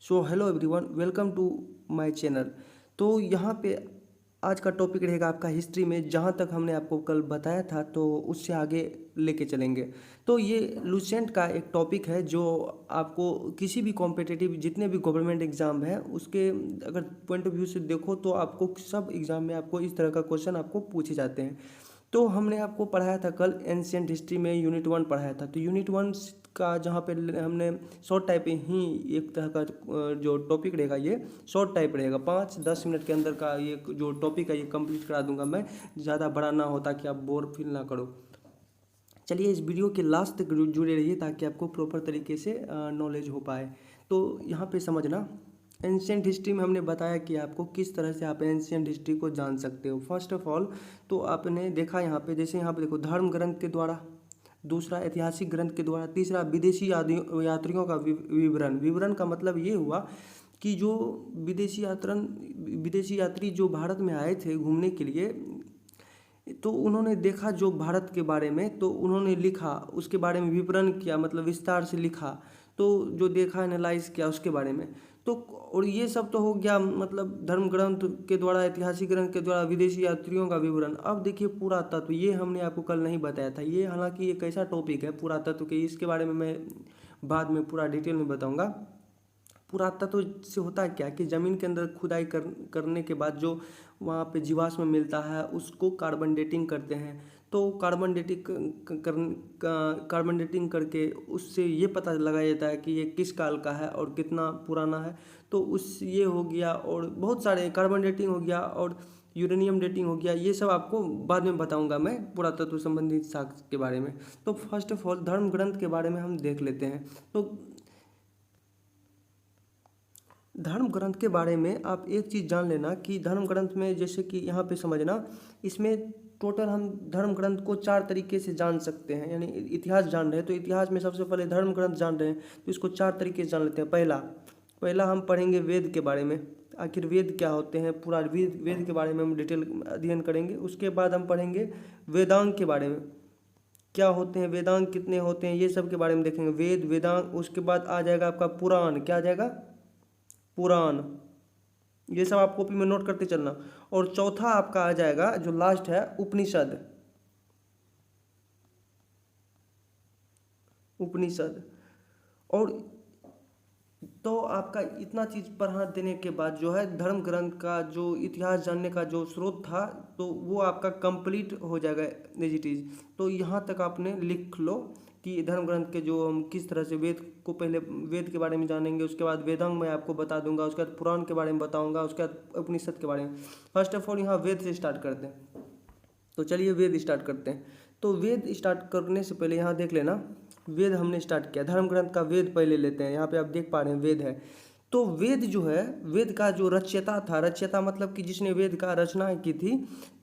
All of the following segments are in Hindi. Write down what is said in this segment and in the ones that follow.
So hello everyone, welcome to my channel. तो यहाँ पे आज का टॉपिक रहेगा आपका हिस्ट्री में। जहाँ तक हमने आपको कल बताया था तो उससे आगे लेके चलेंगे। तो ये लूसेंट का एक टॉपिक है जो आपको किसी भी कॉम्पिटिटिव जितने भी गवर्नमेंट एग्जाम है उसके अगर पॉइंट ऑफ व्यू से देखो तो आपको सब एग्जाम में आपको इस तरह का क्वेश्चन आपको पूछे जाते हैं। तो हमने आपको पढ़ाया था कल एंशिएंट हिस्ट्री में यूनिट 1 पढ़ाया था। तो यूनिट 1 का जहाँ पे हमने शॉर्ट टाइप ही एक तरह का जो टॉपिक रहेगा ये शॉर्ट टाइप रहेगा। 5-10 मिनट के अंदर का ये जो टॉपिक है ये कंप्लीट करा दूंगा मैं, ज़्यादा बड़ा ना हो ताकि आप बोर फील ना करो। चलिए इस वीडियो के लास्ट तक जुड़े रहिए ताकि आपको प्रॉपर तरीके से नॉलेज हो पाए। तो यहाँ पे समझना, एंशिएंट हिस्ट्री में हमने बताया कि आपको किस तरह से आप एंशिएंट हिस्ट्री को जान सकते हो। फर्स्ट ऑफ ऑल तो आपने देखा यहाँ पे, जैसे यहाँ पे देखो धर्म ग्रंथ के द्वारा, दूसरा ऐतिहासिक ग्रंथ के द्वारा, तीसरा विदेशी यात्रियों का विवरण। विवरण का मतलब ये हुआ कि जो विदेशी यात्री जो भारत में आए थे घूमने के लिए, तो उन्होंने देखा जो भारत के बारे में, तो उन्होंने लिखा उसके बारे में, विवरण किया मतलब विस्तार से लिखा। तो जो देखा एनालाइज किया उसके बारे में। तो और ये सब तो हो गया मतलब धर्म ग्रंथ के द्वारा, ऐतिहासिक ग्रंथ के द्वारा, विदेशी यात्रियों का विवरण। अब देखिए पुरातत्व, ये हमने आपको कल नहीं बताया था। ये हालांकि एक ऐसा टॉपिक है पुरातत्व के, इसके बारे में मैं बाद में पूरा डिटेल में बताऊंगा। पुरातत्व से होता है क्या कि ज़मीन के अंदर खुदाई करने के बाद जो वहाँ पे जीवाश्म मिलता है उसको कार्बन डेटिंग करते हैं। तो कार्बन डेटिंग करके उससे ये पता लगाया जाता है कि ये किस काल का है और कितना पुराना है। तो उस ये हो गया, और बहुत सारे कार्बन डेटिंग हो गया और यूरेनियम डेटिंग हो गया। ये सब आपको बाद में बताऊंगा मैं पुरातत्व संबंधित साक्ष्य के बारे में। तो फर्स्ट ऑफ ऑल धर्म ग्रंथ के बारे में हम देख लेते हैं। तो धर्म ग्रंथ के बारे में आप एक चीज़ जान लेना कि धर्म ग्रंथ में, जैसे कि यहाँ पे समझना, इसमें टोटल हम धर्म ग्रंथ को 4 तरीके से जान सकते हैं। यानी इतिहास जान रहे हैं तो इतिहास में सबसे पहले धर्म ग्रंथ जान रहे हैं तो इसको 4 तरीके से जान लेते हैं। पहला हम पढ़ेंगे वेद के बारे में। आखिर वेद क्या होते हैं, पूरा वेद के बारे में हम डिटेल अध्ययन करेंगे। उसके बाद हम पढ़ेंगे वेदांग के बारे में, क्या होते हैं वेदांग, कितने होते हैं, ये सब के बारे में देखेंगे। वेद, वेदांग, उसके बाद आ जाएगा आपका पुराण। क्या आ जाएगा? पुराण। ये सब आप कॉपी में नोट करते चलना। और चौथा आपका आ जाएगा जो लास्ट है, उपनिषद। उपनिषद। और तो आपका इतना चीज़ पढ़ा देने के बाद जो है धर्म ग्रंथ का जो इतिहास जानने का जो स्रोत था तो वो आपका कंप्लीट हो जाएगा एज इट इज़। तो यहाँ तक आपने लिख लो कि धर्म ग्रंथ के जो हम किस तरह से वेद को, पहले वेद के बारे में जानेंगे, उसके बाद वेदांग मैं आपको बता दूंगा, उसके बाद पुराण के बारे में बताऊंगा, उसके बाद उपनिषद के बारे में। फर्स्ट ऑफ ऑल यहाँ वेद से स्टार्ट करते हैं। तो चलिए वेद स्टार्ट करते हैं। तो वेद स्टार्ट करने से पहले यहाँ देख लेना, वेद हमने स्टार्ट किया, धर्म ग्रंथ का वेद पहले लेते हैं। यहाँ पे आप देख पा रहे हैं वेद है। तो वेद जो है, वेद का जो रचयिता था, रचयिता मतलब कि जिसने वेद का रचना की थी,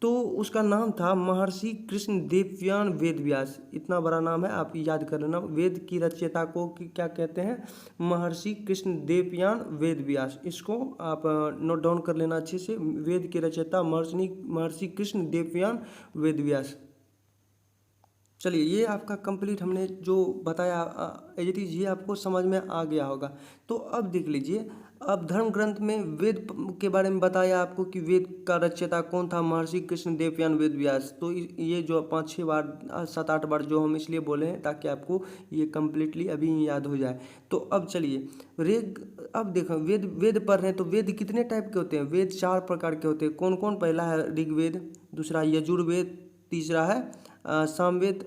तो उसका नाम था महर्षि कृष्ण देवयान वेद व्यास। इतना बड़ा नाम है, आप याद कर लेना। वेद की रचयिता को क्या कहते हैं? महर्षि कृष्ण देवयान वेद व्यास। इसको आप नोट डाउन कर लेना अच्छे से। वेद के रचयिता महर्षि कृष्ण देवयान वेद व्यास। चलिए ये आपका कंप्लीट हमने जो बताया एज इट इज़, ये आपको समझ में आ गया होगा। तो अब देख लीजिए, अब धर्म ग्रंथ में वेद के बारे में बताया आपको कि वेद का रचयिता कौन था, महर्षि कृष्ण देवयान वेद व्यास। तो ये जो 5-6 बार 7-8 बार जो हम इसलिए बोले हैं ताकि आपको ये कम्प्लीटली अभी याद हो जाए। तो अब चलिए अब देखो वेद वेद पढ़ रहे हैं तो वेद कितने टाइप के होते हैं? वेद 4 प्रकार के होते हैं। कौन कौन? पहला है ऋग्वेद, दूसरा यजुर्वेद, तीसरा है सामवेद,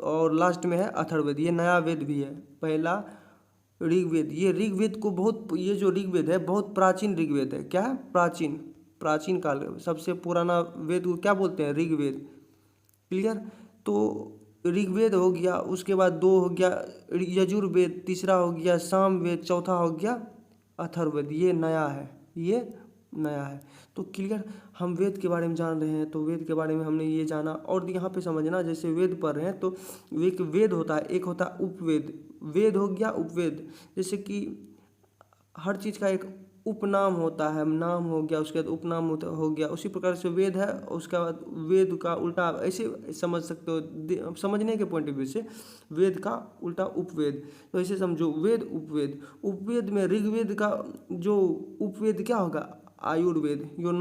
और लास्ट में है अथर्ववेद। ये नया वेद भी है। पहला ऋग्वेद, ये ऋग्वेद को बहुत, ये जो ऋग्वेद है बहुत प्राचीन ऋग्वेद है। क्या है? प्राचीन काल, सबसे पुराना वेद को क्या बोलते हैं? ऋग्वेद। क्लियर? तो ऋग्वेद हो गया, उसके बाद 2 हो गया यजुर्वेद, तीसरा हो गया सामवेद, चौथा हो गया अथर्ववेद। ये नया है, ये नया है। तो क्लियर? हम वेद के बारे में जान रहे हैं तो वेद के बारे में हमने ये जाना। और यहाँ पे समझना, जैसे वेद पढ़ रहे हैं तो एक वेद होता है, एक होता है उपवेद। वेद हो गया, उपवेद। जैसे कि हर चीज़ का एक उपनाम होता है, नाम हो गया, उसके बाद उपनाम हो गया, उसी प्रकार से वेद है, उसके बाद वेद का उल्टा आप ऐसे समझ सकते हो, समझने के पॉइंट ऑफ व्यू से वेद का उल्टा उपवेद। तो ऐसे समझो, वेद उपवेद, उपवेद में ऋग्वेद का जो उपवेद क्या होगा, आयुर्वेद, यो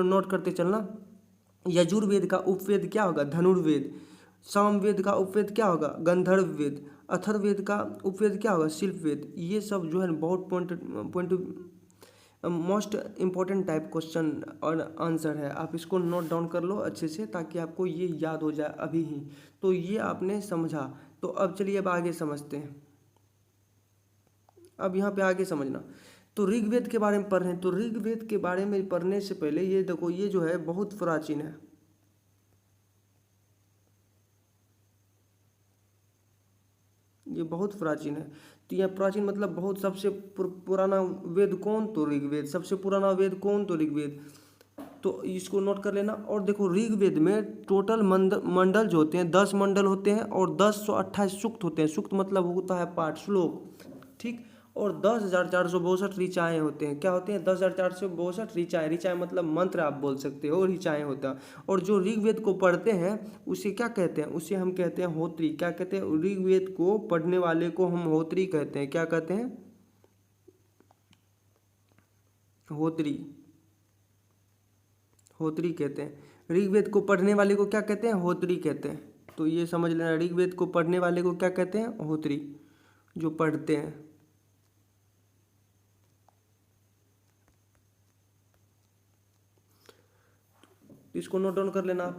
नोट करते चलना। यजुर्वेद का उपवेद क्या होगा, धनुर्वेद। सामवेद का उपवेद क्या होगा, गंधर्व वेद। अथर्ववेद का उपवेद क्या होगा, शिल्पवेद। ये सब जो है बहुत point most important type question और आंसर है। आप इसको नोट डाउन कर लो अच्छे से, ताकि आपको ये याद हो जाए अभी ही। तो ये आपने समझा। तो अब चलिए अब आगे समझते हैं। अब यहाँ पे आगे समझना, तो ऋग्वेद के बारे में पढ़ रहे हैं। तो ऋग्वेद के बारे में पढ़ने से पहले ये देखो, ये जो है बहुत प्राचीन है। ये बहुत प्राचीन है। तो यह प्राचीन मतलब बहुत, सबसे पुराना वेद कौन, तो ऋग्वेद। सबसे पुराना वेद कौन, तो ऋग्वेद। तो इसको नोट कर लेना। और देखो ऋग्वेद में टोटल मंडल जो होते हैं 10 मंडल होते हैं, और 1028 सूक्त होते हैं। सूक्त मतलब होता है पाठ, श्लोक, ठीक। और 10,462 ऋचाएँ होते हैं। क्या होते हैं, 10,462 ऋचाएँ। ऋचाएँ मतलब मंत्र आप बोल सकते हो, ऋचाएँ होता है। और जो ऋग्वेद को पढ़ते हैं उसे क्या कहते हैं, उसे हम कहते हैं होत्री। क्या कहते हैं, ऋग्वेद को पढ़ने वाले को हम होत्री कहते हैं। क्या कहते हैं, होत्री, होत्री कहते हैं। ऋग्वेद को पढ़ने वाले को क्या कहते हैं, होत्री कहते हैं। तो ये समझ लेना, ऋग्वेद को पढ़ने वाले को क्या कहते हैं, होत्री, जो पढ़ते हैं। इसको नोट डाउन कर लेना आप।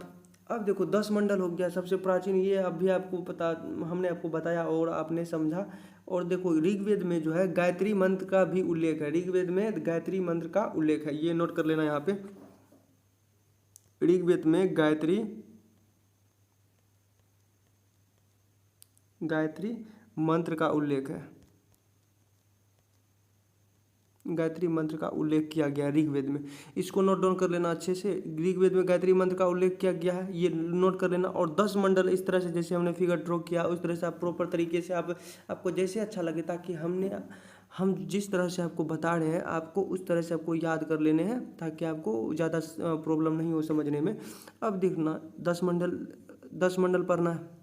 अब देखो 10 मंडल हो गया सबसे प्राचीन, ये अभी आपको पता, हमने आपको बताया और आपने समझा। और देखो ऋग्वेद में जो है गायत्री मंत्र का भी उल्लेख है। ऋग्वेद में गायत्री मंत्र का उल्लेख है, ये नोट कर लेना यहाँ पे। ऋग्वेद में गायत्री मंत्र का उल्लेख है। गायत्री मंत्र का उल्लेख किया गया है ऋग्वेद में। इसको नोट डाउन कर लेना अच्छे से। ऋग्वेद में गायत्री मंत्र का उल्लेख किया गया है, ये नोट कर लेना। और 10 मंडल इस तरह से, जैसे हमने फिगर ड्रॉ किया उस तरह से आप प्रॉपर तरीके से आपको जैसे अच्छा लगे, ताकि हम जिस तरह से आपको बता रहे हैं आपको उस तरह से आपको याद कर लेने हैं, ताकि आपको ज़्यादा प्रॉब्लम नहीं हो समझने में। अब देखना 10 मंडल पढ़ना है।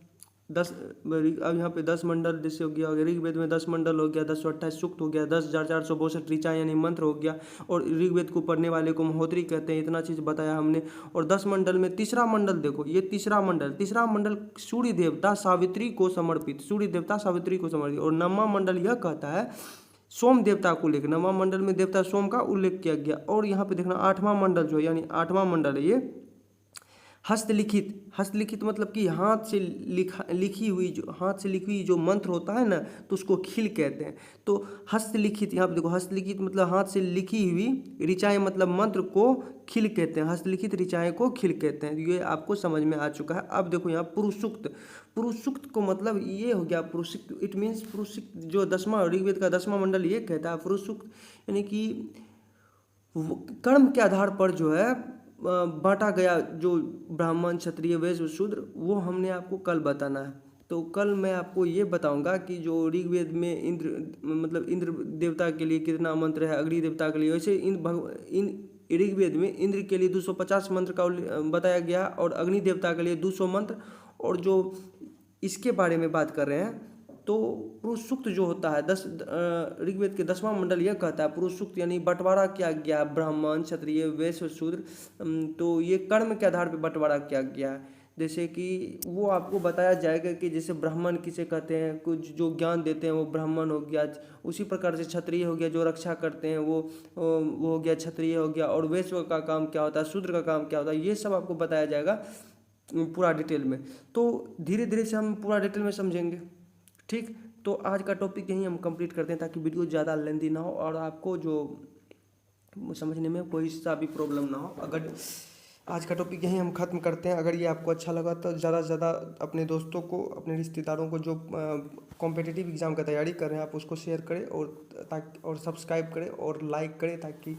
10, अब यहाँ पे 10 मंडल जैसे हो गया, ऋग्वेद में 10 मंडल हो गया, 1028 सूक्त हो गया, 10,462 ऋचा यानी मंत्र हो गया। और ऋग्वेद को पढ़ने वाले को होत्री कहते हैं। इतना चीज़ बताया हमने। और 10 मंडल में तीसरा मंडल देखो, ये तीसरा मंडल सूर्य देवता सावित्री को समर्पित, सूर्य देवता सावित्री को समर्पित। और नवमा मंडल यह कहता है सोम देवता को लेकर, नवमा मंडल में देवता सोम का उल्लेख किया गया। और यहाँ पे देखना 8वां मंडल जो यानी 8वां मंडल है, ये हस्तलिखित मतलब कि हाथ से लिखी हुई जो मंत्र होता है ना, तो उसको खिल कहते हैं। तो हस्तलिखित, यहाँ पे देखो हस्तलिखित मतलब हाथ से लिखी हुई, ऋचाएँ मतलब मंत्र को खिल कहते हैं। हस्तलिखित ऋचाएँ को खिल कहते हैं। ये आपको समझ में आ चुका है। अब देखो यहाँ पुरुष सूक्त को मतलब ये हो गया पुरुष सूक्त, इट मीन्स पुरुष सूक्त जो 10वां ऋग्वेद का 10वां मंडल ये कहता है पुरुष सूक्त, यानी कि कर्म के आधार पर जो है बांटा गया, जो ब्राह्मण क्षत्रिय वैश्य शूद्र, वो हमने आपको कल बताना है। तो कल मैं आपको ये बताऊंगा कि जो ऋग्वेद में इंद्र देवता के लिए कितना मंत्र है, अग्नि देवता के लिए। वैसे इन ऋग्वेद में इंद्र के लिए 250 मंत्र का बताया गया, और अग्नि देवता के लिए 200 मंत्र। और जो इसके बारे में बात कर रहे हैं, तो पुरुष सूक्त जो होता है ऋग्वेद के 10वां मंडल यह कहता है पुरुष सूक्त यानी बंटवारा किया गया ब्राह्मण क्षत्रिय वैश्य शूद्र। तो ये कर्म के आधार पर बंटवारा किया गया है। जैसे कि वो आपको बताया जाएगा कि जैसे ब्राह्मण किसे कहते हैं, कुछ जो ज्ञान देते हैं वो ब्राह्मण हो गया। उसी प्रकार से क्षत्रिय हो गया, जो रक्षा करते हैं वो हो गया क्षत्रिय हो गया। और वैश्य का काम क्या होता है, शूद्र का काम क्या होता है, ये सब आपको बताया जाएगा पूरा डिटेल में। तो धीरे धीरे से हम पूरा डिटेल में समझेंगे, ठीक। तो आज का टॉपिक यहीं हम कंप्लीट करते हैं, ताकि वीडियो ज़्यादा लेंथी ना हो और आपको जो समझने में कोई सा भी प्रॉब्लम ना हो। अगर आज का टॉपिक यहीं हम ख़त्म करते हैं। अगर ये आपको अच्छा लगा तो ज़्यादा से ज़्यादा अपने दोस्तों को, अपने रिश्तेदारों को जो कॉम्पिटिटिव एग्ज़ाम का तैयारी कर रहे हैं, आप उसको शेयर करें और सब्सक्राइब करें और लाइक करें, ताकि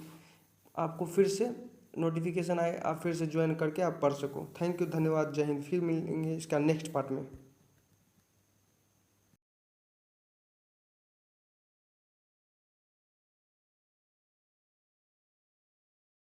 आपको फिर से नोटिफिकेशन आए, आप फिर से ज्वाइन करके आप पढ़ सको। थैंक यू, धन्यवाद, जय हिंद। फिर मिलेंगे इसका नेक्स्ट पार्ट में।